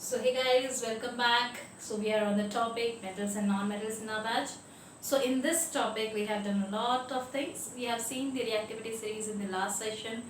So hey guys, welcome back. So we are on the topic metals and non-metals in our batch. So in this topic we have done a lot of things. We have seen the reactivity series in the last session.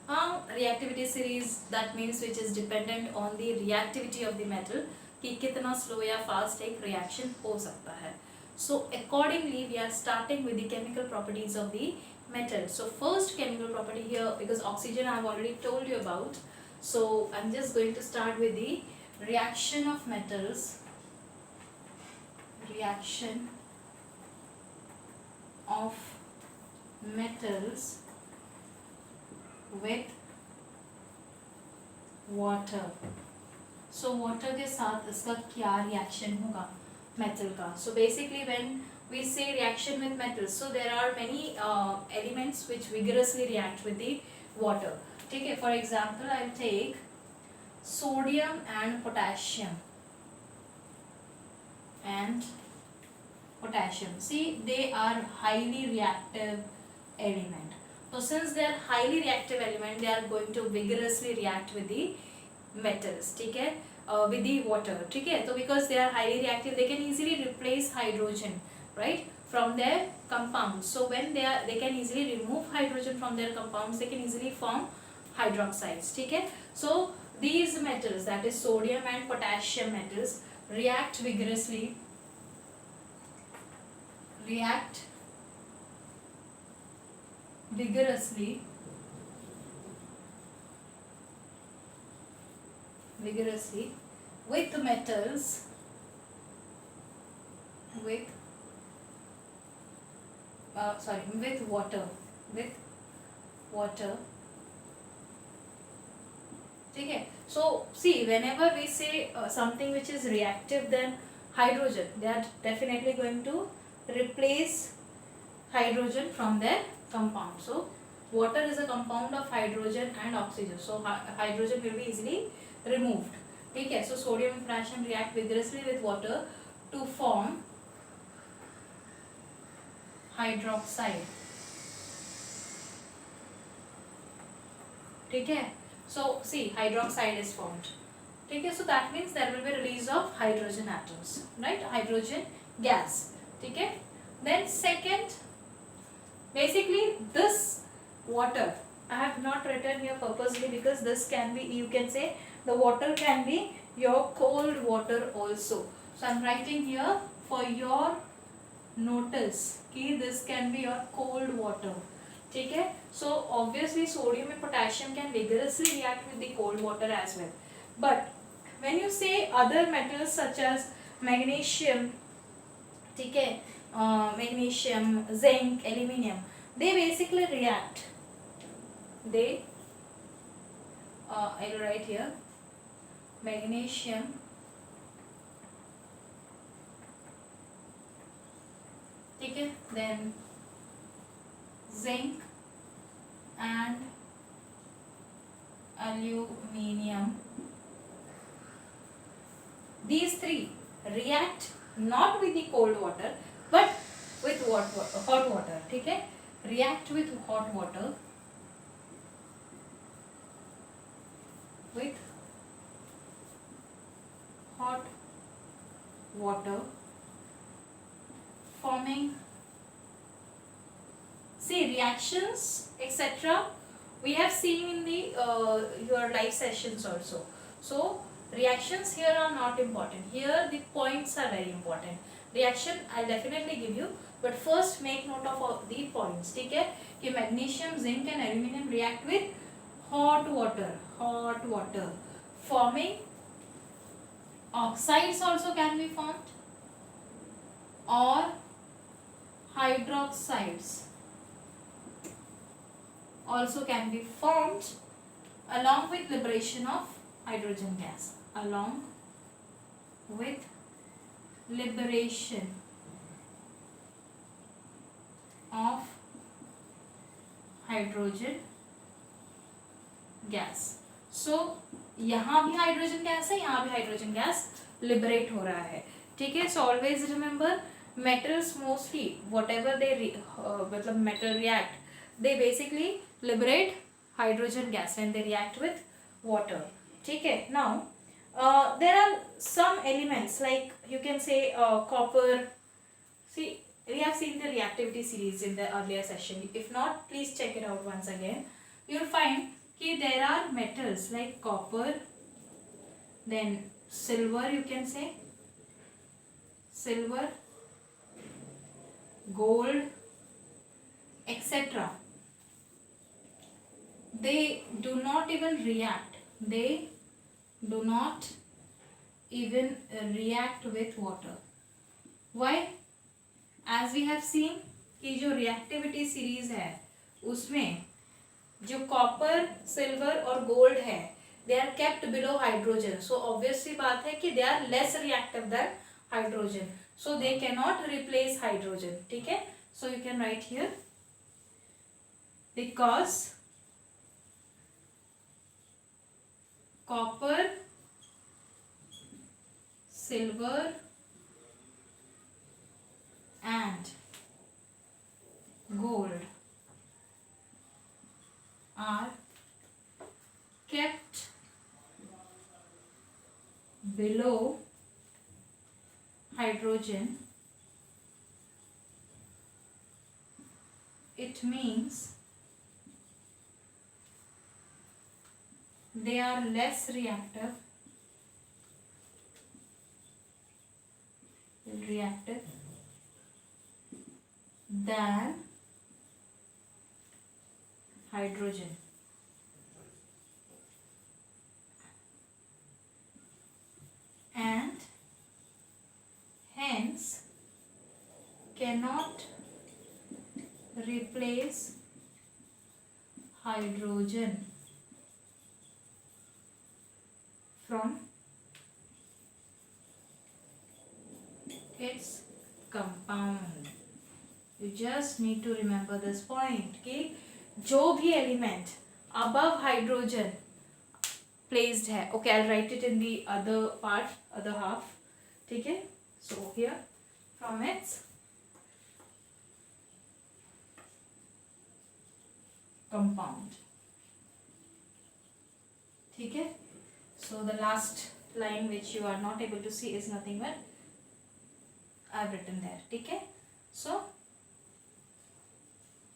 Reactivity series, that means which is dependent on the reactivity of the metal कि कितना slow या fast एक reaction हो सकता है. So accordingly we are starting with the chemical properties of the metal. So first chemical property here, because oxygen I have already told you about. So I'm just going to start with the reaction of metals, reaction of metals with water. So water के साथ इसका क्या reaction होगा metal का? So basically when we say reaction with metals, so there are many elements which vigorously react with the water. ठीक है, for example I'll take sodium and potassium. See, they are highly reactive element. So since they are highly reactive element, they are going to vigorously react with the metals. ठीक है, with the water. ठीक है, so because they are highly reactive, they can easily replace hydrogen, right, from their compounds. So when they can easily remove hydrogen from their compounds, they can easily form hydroxides. ठीक है, so these metals, that is sodium and potassium metals, react vigorously with metals with water. ठीक है, so see, whenever we say something which is reactive, then hydrogen, they are definitely going to replace hydrogen from their compound. So water is a compound of hydrogen and oxygen, so hydrogen will be easily removed. ठीक है, so sodium and potassium react vigorously with water to form hydroxide. ठीक है, so see, hydroxide is formed. ठीक है, so that means there will be release of hydrogen atoms, right, hydrogen gas. ठीक है, then second, basically this water I have not written here purposely because this can be, you can say the water can be your cold water also. So I'm writing here for your notice कि this can be your cold water. ठीक है, so obviously sodium and potassium can vigorously react with the cold water as well. But when you say other metals such as magnesium, ठीक है, magnesium, zinc, aluminium, they basically react. I'll write here magnesium, ठीक है, then zinc and aluminium. These three react not with the cold water but with hot water. ठीक है, react with hot water, forming, see, reactions etc. we have seen in the your live sessions also. So reactions here are not important. Here the points are very important. Reaction I'll definitely give you, but first make note of all the points. ठीक है, कि magnesium, zinc and aluminium react with hot water, forming oxides also can be formed, or hydroxides also can be formed along with liberation of hydrogen gas. Along with liberation of hydrogen gas. So यहाँ भी hydrogen gas है, यहाँ भी hydrogen gas liberate हो रहा है. ठीक है, so always remember metals mostly whatever they मतलब metal react, they basically liberate hydrogen gas when they react with water. ठीक है, now there are some elements like you can say copper. See, we have seen the reactivity series in the earlier session. If not, please check it out once again. You will find that there are metals like copper, then silver, you can say silver, gold, etc. They do not even react. They do not even react with water. Why? As we have seen कि जो reactivity series है उसमें जो copper, silver और gold है they are kept below hydrogen. So obviously बात है कि they are less reactive than hydrogen. So they cannot replace hydrogen. ठीक है? So you can write here because copper, silver and gold are kept below hydrogen. It means they are less reactive than hydrogen. And hence cannot replace hydrogen from its compound. You just need to remember this point कि जो भी element above hydrogen placed है, okay, I'll write it in the other part, other half, ठीक है? So here from its compound, ठीक है? So the last line which you are not able to see is nothing but I've written there, ठीक है? So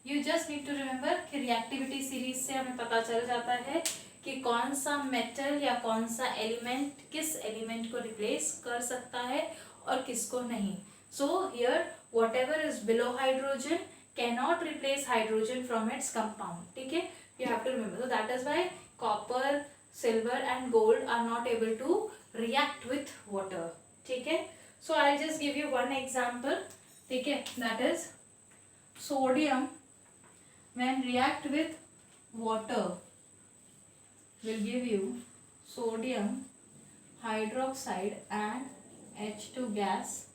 you just need to remember कि reactivity series से हमें पता चल जाता है कि कौन सा मेटल या कौन सा एलिमेंट किस एलिमेंट को रिप्लेस कर सकता है और किसको नहीं. So here whatever is below hydrogen cannot replace hydrogen from its compound. ठीक है? You have to remember. So that is why copper, silver and gold are not able to react with water. ठीक है? So I'll just give you one example. ठीक है? That is sodium when react with water will give you sodium hydroxide and H2 gas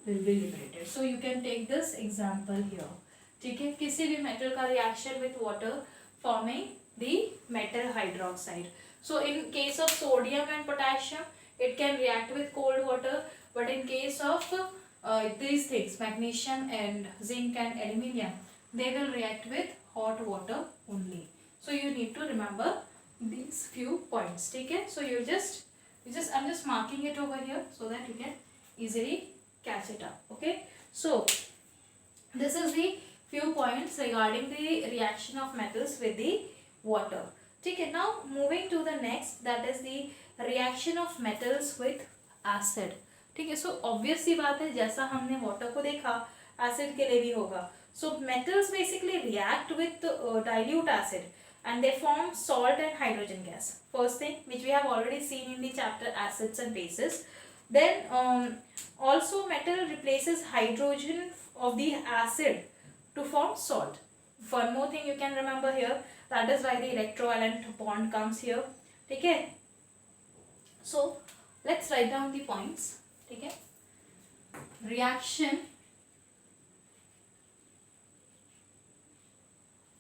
will be liberated. So you can take this example here. ठीक है? किसी भी metal का reaction with water forming the metal hydroxide. So in case of sodium and potassium, it can react with cold water, but in case of these things, magnesium and zinc and aluminium, they will react with hot water only. So you need to remember these few points. ठीक है? So I'm just marking it over here so that you can easily catch it up. Okay? So this is the few points regarding the reaction of metals with the water. ठीक है? Now moving to the next, that is the reaction of metals with acid. ठीक है? So obvious सी बात है, जैसा हमने water को देखा, acid के लिए भी होगा. So metals basically react with dilute acid and they form salt and hydrogen gas. First thing, which we have already seen in the chapter acids and bases. Then also metal replaces hydrogen of the acid to form salt. One more thing you can remember here, that is why the electrovalent bond comes here. ठीक है? So let's write down the points. ठीक है? Reaction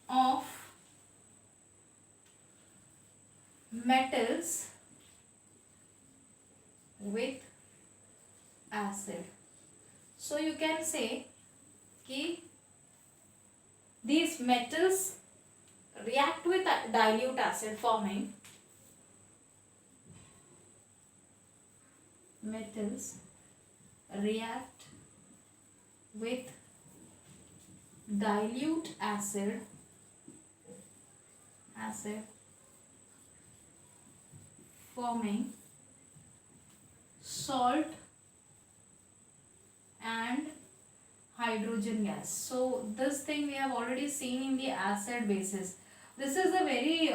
of metals with acid. So you can say कि these metals react with dilute acid forming metals react with dilute acid forming salt and hydrogen gas. So this thing we have already seen in the acid bases. This is a very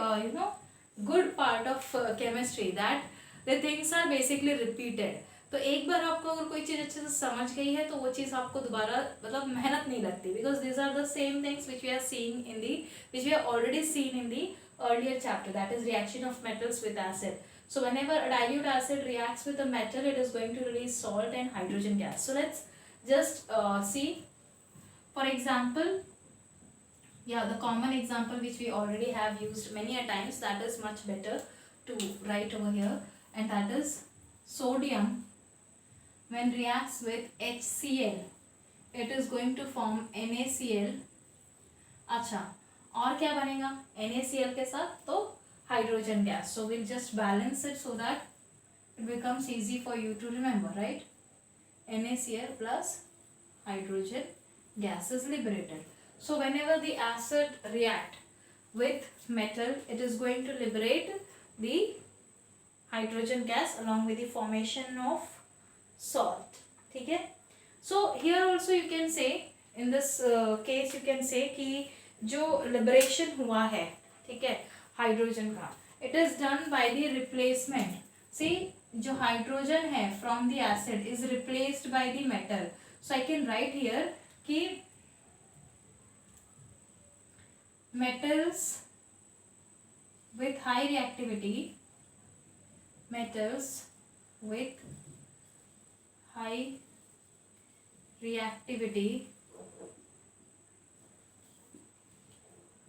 good part of chemistry, that the things are basically repeated. तो एक बार आपको अगर कोई चीज़ अच्छे से समझ गई है तो वो चीज़ आपको दोबारा मतलब मेहनत नहीं लगती, because this are the same things which we are seeing in the which we are already seen in the earlier chapter, that is reaction of metals with acid. So whenever a dilute acid reacts with a metal, it is going to release salt and hydrogen gas. So let's just see, for example, the common example which we already have used many a times, that is much better to write over here, and that is sodium when reacts with HCl, it is going to form NaCl. अच्छा, और क्या बनेगा NaCl के साथ? तो hydrogen gas. So we'll just balance it so that it becomes easy for you to remember, right? NaCl plus hydrogen gas is liberated. So whenever the acid react with metal, it is going to liberate the hydrogen gas along with the formation of salt. ठीक है? So here also you can say, in this case you can say कि जो liberation हुआ है, ठीक है, hydrogen का, it is done by the replacement. See, जो हाइड्रोजन है from the acid is replaced by the metal. So I can write here कि metals with high reactivity, metals with high reactivity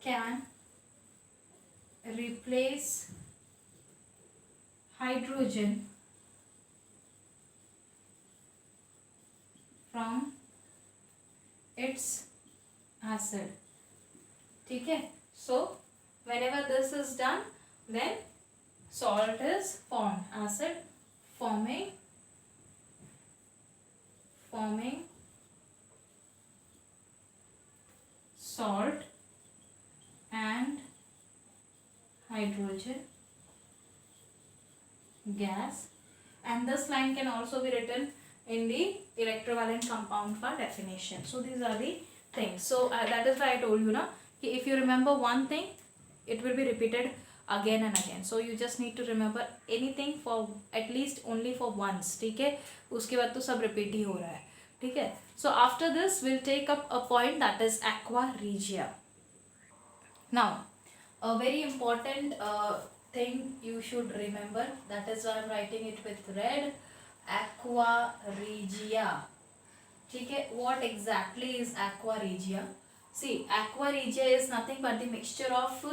can replace hydrogen from its acid. ठीक है? So whenever this is done, then salt is formed, acid forming salt and hydrogen gas. And this line can also be written in the electrovalent compound for definition. So these are the things. So that is why I told you, if you remember one thing, it will be repeated again and again. So you just need to remember anything for at least only for once. ठीक है? उसके बाद तो सब repeat ही हो रहा है. ठीक है? So after this we'll take up a point, that is aqua regia. Now a very important thing you should remember, that is why I am writing it with red, aqua regia. ठीक है? What exactly is aqua regia? See, aqua regia is nothing but the mixture of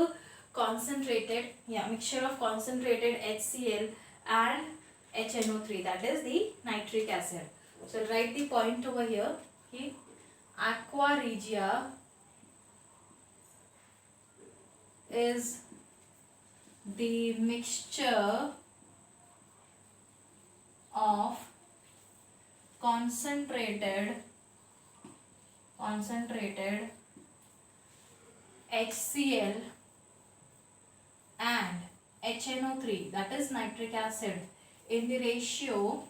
concentrated HCl and HNO3, that is the nitric acid. So write the point over here. Okay? Aqua regia is the mixture of concentrated HCl and HNO3, that is nitric acid, in the ratio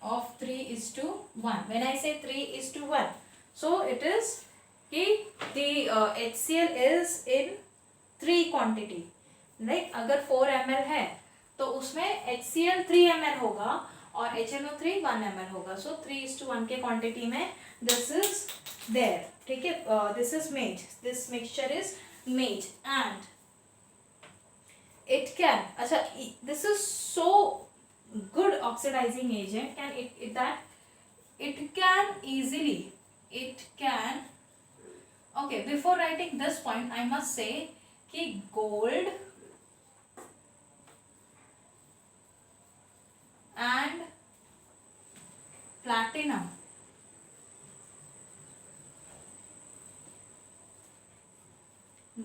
of 3:1. When I say 3:1, so it is कि the HCl is in 3 quantity. Like अगर 4 ml है तो उसमें HCl 3 ml होगा और HNO3 1 ml होगा. So 3:1 के quantity में this is there. ठीक है? This is made. This mixture is made and it can. अच्छा, this is so good oxidizing agent. It can easily. Okay, before writing this point, I must say कि gold and platinum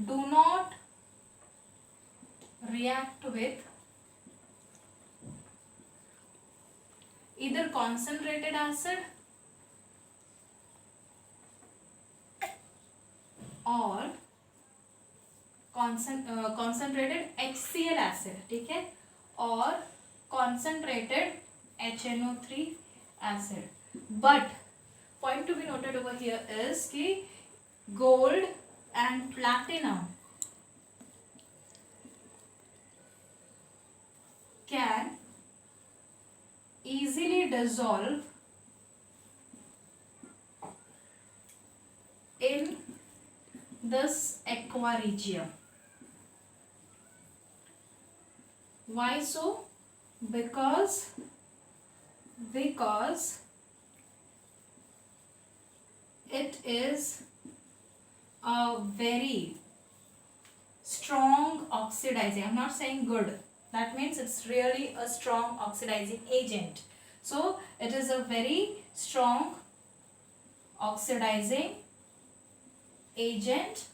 do not react with either concentrated acid or concentrated HCl acid, ठीक है, और concentrated HNO3 acid. But point to be noted over here is कि gold and platinum can easily dissolve in this aqua regia. Why so? Because it is a very strong oxidizing. I'm not saying good. That means it's really a strong oxidizing agent. So it is a very strong oxidizing agent.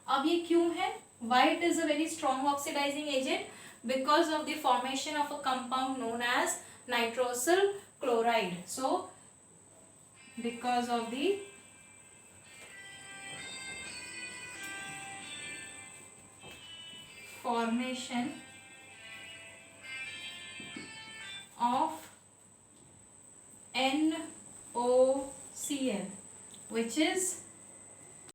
अब ये क्यों है? Why it is a very strong oxidizing agent? Because of the formation of a compound known as nitrosyl chloride. So because of the formation of NOCl, which is